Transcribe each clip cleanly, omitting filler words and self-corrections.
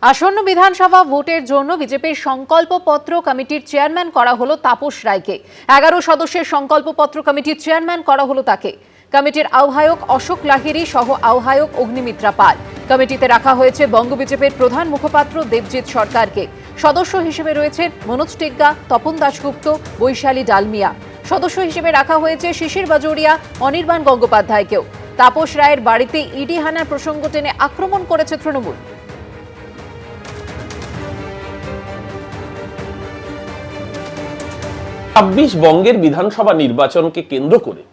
আসন্ন বিধানসভা ভোটের জন্য বিজেপির সংকল্পপত্র কমিটির চেয়ারম্যান করা হলো তাপস রায়কে। 11 সদস্যের সংকল্পপত্র কমিটির চেয়ারম্যান করা হলো তাকে। কমিটির আহ্বায়ক অশোক লাহিড়ী সহ আহ্বায়ক অগ্নিমিত্রা পাল। কমিটিতে রাখা হয়েছে বঙ্গ বিজেপির প্রধান মুখপাত্র দেবজিৎ সরকারকে। সদস্য হিসেবে রয়েছেন মনোজ টিগ্গা, তপন দাশগুপ্ত, বৈশালী ডালমিয়া। সদস্য হিসেবে রাখা হয়েছে শিশির বাজোরিয়া, অনির্বাণ গঙ্গোপাধ্যায়কেও। তাপস রায়ের বাড়িতে ইডি হানার প্রসঙ্গ টেনে আক্রমণ করেছে তৃণমূল। বঙ্গের বিধানসভা নির্বাচনকে কেন্দ্র করে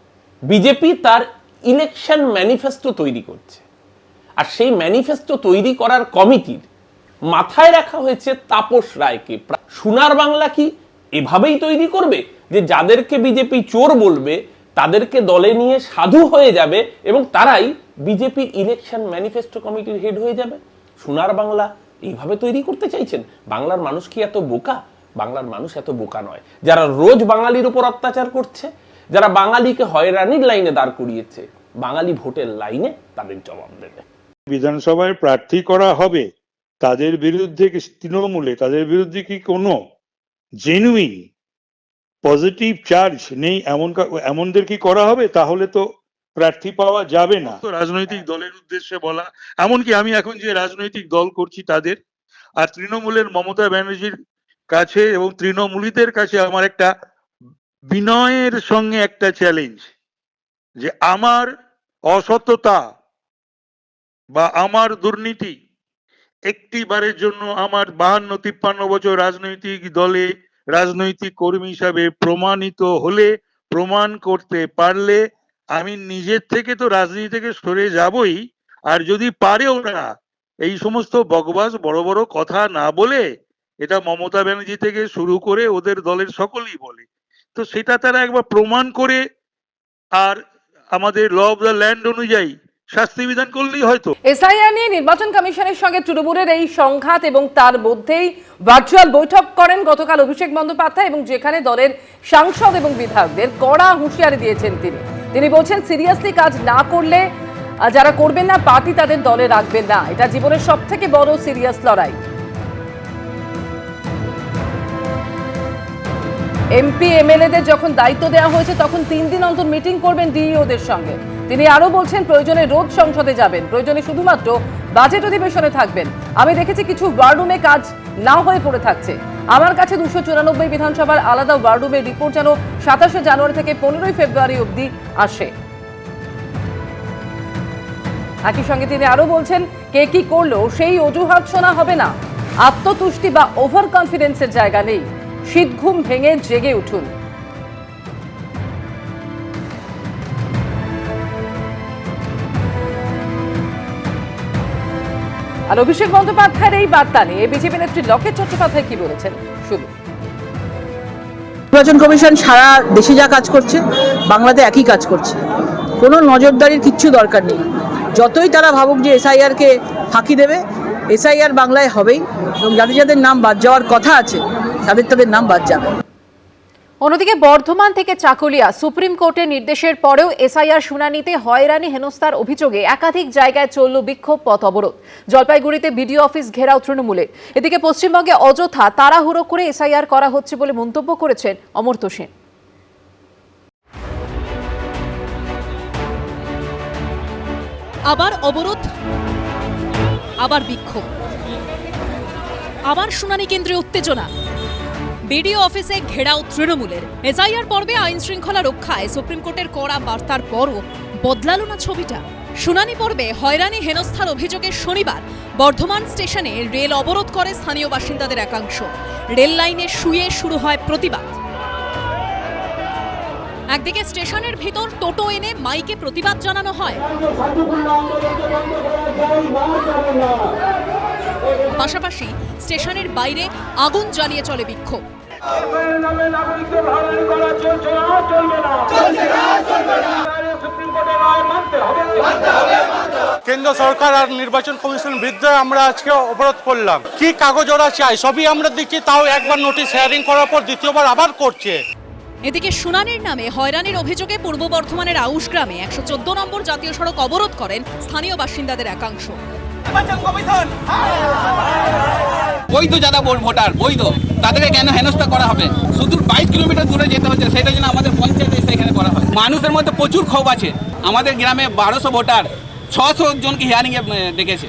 বিজেপি তার ইলেকশন ম্যানিফেস্টো তৈরি করছে, আর সেই ম্যানিফেস্টো তৈরি করার কমিটির মাথায় রাখা হয়েছে তাপস রায়কে। সোনার বাংলা কি এভাবেই তৈরি করবে যে যাদেরকে বিজেপি চোর বলবে তাদেরকে দলে নিয়ে সাধু হয়ে যাবে এবং তারাই বিজেপির ইলেকশন ম্যানিফেস্টো কমিটির হেড হয়ে যাবে? সোনার বাংলা এইভাবে তৈরি করতে চাইছেন? বাংলার মানুষ কি এত বোকা? বাংলার মানুষ এত বোকা নয়। যারা রোজ বাঙালির উপর অত্যাচার করছে, যারা বাঙালিকে হয়রানির লাইনে দাঁড় করিয়েছে, বাঙালি ভোটের লাইনে তাদের জবাব দেবে। বিধানসভায় প্রার্থী করা হবে, তাদের বিরুদ্ধে তৃণমূলে তাদের বিরুদ্ধে কি কোনো জেনুইন পজিটিভ চার্জ নেই এমনদের কি করা হবে? তাহলে তো প্রার্থী পাওয়া যাবে না। রাজনৈতিক দলের উদ্দেশ্যে বলা, এমনকি আমি এখন যে রাজনৈতিক দল করছি তাদের, আর তৃণমূলের মমতা ব্যানার্জির কাছে এবং তৃণমূলীদের কাছে আমার একটা বিনয়ের সঙ্গে একটা চ্যালেঞ্জ, যে আমার অসততা বা আমার দুর্নীতি একটিবারের জন্য আমার 52-53 বছর রাজনৈতিক দলে রাজনৈতিক কর্মী হিসাবে প্রমাণিত হলে, প্রমাণ করতে পারলে আমি নিজের থেকে তো রাজনীতি থেকে সরে যাবই। আর যদি পারে ওরা এই সমস্ত বকবাস বড় বড় কথা না বলে, এটা মমতা ব্যানার্জি থেকে শুরু করে ওদের দলের সকলেই বলে, তো সেটা তারা একবার প্রমাণ করে আর আমাদের ল অফ দ্য ল্যান্ড অনুযায়ী শাস্তি বিধান করলেই হয়তো। এসআইআর নিয়ে নির্বাচন কমিশনের সঙ্গে তৃণমূলের এই সংঘাত এবং তার মধ্যেই ভার্চুয়াল বৈঠক করেন গতকাল অভিষেক বন্দ্যোপাধ্যায়, এবং যেখানে দলের সাংসদ এবং বিধায়কদের কড়া হুঁশিয়ারি দিয়েছেন তিনি বলছেন সিরিয়াসলি কাজ না করলে যারা করবেন না পার্টি তাদের দলে রাখবেন না। এটা জীবনের সব থেকে বড় সিরিয়াস লড়াই। এমপি এমএলএদের যখন দায়িত্ব দেওয়া হয়েছে তখন 3 দিন অন্তর মিটিং করবেন ডিইওদের সঙ্গে। তিনি আরো বলছেন প্রয়োজনে রোজ সংসদে যাবেন, প্রয়োজনে শুধুমাত্র বাজেট অধিবেশনে থাকবেন। আমি দেখেছি কিছু ওয়ার্ডরুমে কাজ না হয়ে পড়ে থাকছে। আমার কাছে 294 বিধানসভার আলাদা ওয়ার্ডরুমের রিপোর্ট যেন 27 জানুয়ারি থেকে 15 ফেব্রুয়ারি অবধি আসে। একই সঙ্গে তিনি আরো বলছেন কে কি করলো সেই অজুহাত শোনা হবে না। আত্মতুষ্টি বা ওভার কনফিডেন্সের জায়গা নেই। শীত ঘুম ভেঙে জেগে উঠুন। আর অভিষেক বন্দ্যোপাধ্যায়ের এই বার্তা নিয়ে বিজেপি নেত্রী লকেট চট্টোপাধ্যায় কি বলেছেন শুনুন। নির্বাচন কমিশন সারা দেশে যা কাজ করছে, বাংলাতে একই কাজ করছে। কোনো নজরদারির কিচ্ছু দরকার নেই। যতই তারা ভাবুক যে এসআইআর কে ফাঁকি দেবে, এসআইআর বাংলায় হবেই, এবং যাদের যাদের নাম বাদ যাওয়ার কথা আছে তাদের নাম বাদ যাবে। অন্যদিকে বর্ধমান থেকে চাকুলিয়া সুপ্রিম কোর্টের নির্দেশের পরেও এসআইআর শুনানিতে হয়রানি হেনস্থার অভিযোগে একাধিক জায়গায় চলল বিক্ষোভ, পথ অবরোধ। জলপাইগুড়িতে বিডিও অফিস ঘেরাও তৃণমূলের। এদিকে পশ্চিমবঙ্গে অযথা তাড়াহুড়ো করে এসআইআর করা হচ্ছে বলে মন্তব্য করেছেন অমর্ত্য সেন। আবার অবরোধ, আবার বিক্ষোভ, আবার শুনানি কেন্দ্রে উত্তেজনা। বিডিও অফিসে ঘেরাও তৃণমূলের। এসআইআর পর্বে আইন শৃঙ্খলা রক্ষায় সুপ্রিম কোর্টের কড়া বার্তার পরও বদলালো না ছবিটা। শুনানি পর্বে হয়রানি হেনস্থার অভিযোগে শনিবার বর্ধমান স্টেশনে রেল অবরোধ করে স্থানীয় বাসিন্দাদের একাংশ। রেল লাইনে শুয়ে শুরু হয় প্রতিবাদ। একদিকে স্টেশনের ভিতর টোটো এনে মাইকে প্রতিবাদ জানানো হয়, পাশাপাশি স্টেশনের বাইরে আগুন জ্বালিয়ে চলে বিক্ষোভ। কেন্দ্র সরকার আর নির্বাচন কমিশনের বিরুদ্ধে আমরা আজকে অবরোধ করলাম। কি কাগজ ওরা চাই সবই আমরা দিচ্ছি, তাও একবার নোটিশ শেয়ারিং করার পর দ্বিতীয়বার আবার করছে। এদিকে শুনানির নামে হয়রানির অভিযোগে পূর্ব বর্ধমানের আউশ গ্রামে 114 নম্বর জাতীয় সড়ক অবরোধ করেন স্থানীয় বাসিন্দাদের একাংশ। বৈধ যারা ভোটার বৈধ তাদেরকে কেন হেনস্থা করা হবে? শুধু 22 কিলোমিটার দূরে যেতে হচ্ছে, সেটা যেন আমাদের পঞ্চায়েতে সেখানে করা হয়। মানুষের মধ্যে প্রচুর ক্ষোভ আছে। আমাদের গ্রামে 1200 ভোটার 600 জনকে হিয়ারিংয়ে ডেকেছে।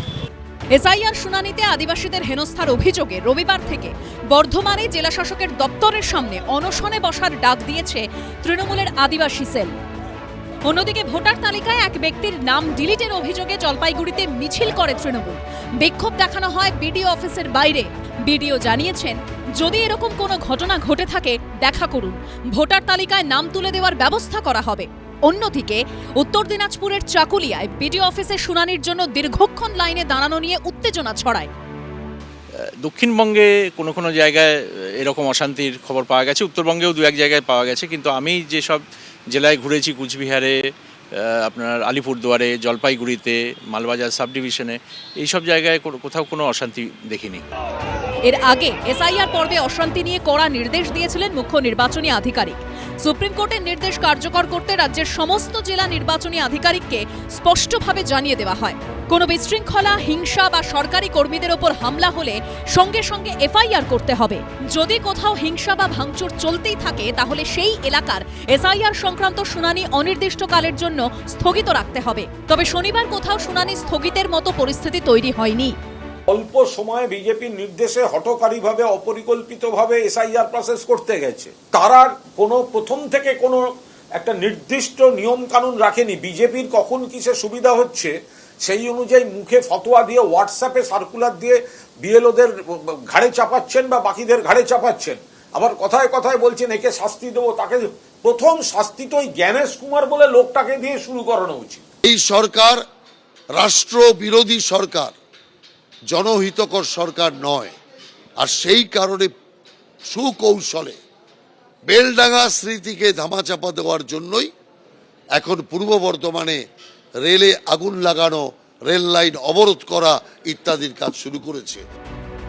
এসআইআর শুনানিতে আদিবাসীদের হেনস্থার অভিযোগে রবিবার থেকে বর্ধমানে জেলা শাসকের দপ্তরের সামনে অনশনে বসার ডাক দিয়েছে তৃণমূলের আদিবাসী সেল। অন্যদিকে ভোটার তালিকায় এক ব্যক্তির নাম ডিলিটের অভিযোগে জলপাইগুড়িতে মিছিল করে তৃণমূল। বিক্ষোভ দেখানো হয় বিডিও অফিসের বাইরে। বিডিও জানিয়েছেন, যদি এরকম কোনো ঘটনা ঘটে থাকে দেখা করুন, ভোটার তালিকায় নাম তুলে দেওয়ার ব্যবস্থা করা হবে। অন্যদিকে উত্তর দিনাজপুরের চাকুলিয়ায় বিডিও অফিসে শুনানির জন্য দীর্ঘক্ষণ লাইনে দাঁড়ানো নিয়ে উত্তেজনা ছড়ায়। দক্ষিণবঙ্গে কোনো কোনো জায়গায় এরকম অশান্তির খবর পাওয়া গেছে, উত্তরবঙ্গেও দু এক জায়গায় পাওয়া গেছে, কিন্তু আমি যেসব জেলায় ঘুরেছি, কুচবিহারে, আপনার আলিপুরদুয়ারে, জলপাইগুড়িতে, মালবাজার সাব ডিভিশনে, এইসব জায়গায় কোথাও কোনো অশান্তি দেখিনি। এর আগে এসআইআর পর্বে অশান্তি নিয়ে কড়া নির্দেশ দিয়েছিলেন মুখ্য নির্বাচনী আধিকারিক। সুপ্রিম কোর্টের নির্দেশ কার্যকর করতে রাজ্যের সমস্ত জেলা নির্বাচনী আধিকারিককে স্পষ্টভাবে জানিয়ে দেওয়া হয়, কোনো বিশৃঙ্খলা, হিংসা বা সরকারি কর্মীদের ওপর হামলা হলে সঙ্গে সঙ্গে এফআইআর করতে হবে। যদি কোথাও হিংসা বা ভাঙচুর চলতেই থাকে তাহলে সেই এলাকার এসআইআর সংক্রান্ত শুনানি অনির্দিষ্টকালের জন্য স্থগিত রাখতে হবে। তবে শনিবার কোথাও শুনানি স্থগিতের মতো পরিস্থিতি তৈরি হয়নি। অল্প সময়ে বিজেপির নির্দেশে হঠকারীভাবে অপরিকল্পিতভাবে এসআইআর প্রসেস করতে গেছে। তারা কোনো প্রথম থেকে কোনো একটা নির্দিষ্ট নিয়ম কানুন রাখেনি। বিজেপির কখন কিসে সুবিধা হচ্ছে সেই অনুযায়ী মুখে ফতোয়া দিয়ে, হোয়াটসঅ্যাপে সার্কুলার দিয়ে বিএলওদের ঘাড়ে চাপাচ্ছেন বা বাকিদের ঘাড়ে চাপাচ্ছেন। আবার কথায় কথায় বলছেন একে শাস্তি দেবো, তাকে প্রথম শাস্তি তো ওই জ্ঞানেশ কুমার বলে লোকটাকে দিয়ে শুরু করানো উচিত। এই সরকার রাষ্ট্র বিরোধী সরকার, জনহিতকর সরকার নয়। আর সেই কারণে সুকৌশলে বেলডাঙ্গা স্মৃতিকে ধামাচাপা দেওয়ার জন্যই এখন পূর্ব বর্ধমানে রেলে আগুন লাগানো, রেল লাইন অবরোধ করা ইত্যাদির কাজ শুরু করেছে।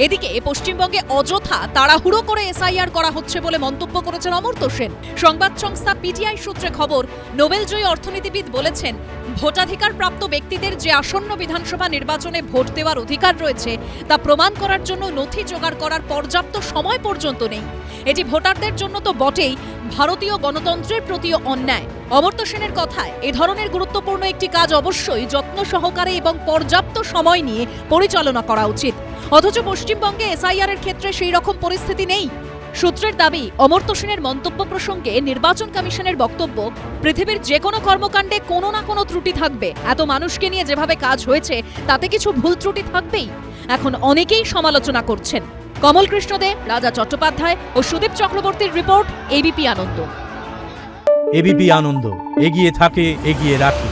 এদিকে পশ্চিমবঙ্গে অযথা তাড়াহুড়ো করে এসআইআর করা হচ্ছে বলে মন্তব্য করেছেন অমর্ত্য সেন। সংবাদ সংস্থা পিটিআই সূত্রে খবর, নোবেলজয়ী অর্থনীতিবিদ বলেছেন, ভোটাধিকার প্রাপ্ত ব্যক্তিদের যে আসন্ন বিধানসভা নির্বাচনে ভোট দেওয়ার অধিকার রয়েছে তা প্রমাণ করার জন্য নথি জোগাড় করার পর্যাপ্ত সময় পর্যন্ত নেই। এটি ভোটারদের জন্য তো বটেই, ভারতীয় গণতন্ত্রের প্রতিও অন্যায়। অমর্ত্য সেনের কথায়, এ ধরনের গুরুত্বপূর্ণ একটি কাজ অবশ্যই যত্ন সহকারে এবং পর্যাপ্ত সময় নিয়ে পরিচালনা করা উচিত। অথচ পশ্চিমবঙ্গে এসআইআর এর ক্ষেত্রে সেই রকম পরিস্থিতি নেই। সূত্রের দাবি, অমর্ত্য সেনের মন্তব্য প্রসঙ্গে নির্বাচন কমিশনের বক্তব্য, পৃথিবীর যে কোনো কর্মকাণ্ডে কোনো না কোনো ত্রুটি থাকবে। এত মানুষকে নিয়ে যেভাবে কাজ হয়েছে তাতে কিছু ভুল ত্রুটি থাকবেই। এখন অনেকেই সমালোচনা করছেন। কমল কৃষ্ণ দে, রাজা চট্টোপাধ্যায় ও সুদীপ চক্রবর্তীর রিপোর্ট, এবিপি আনন্দ। এবিপি আনন্দ, এগিয়ে থাকে, এগিয়ে রাখে।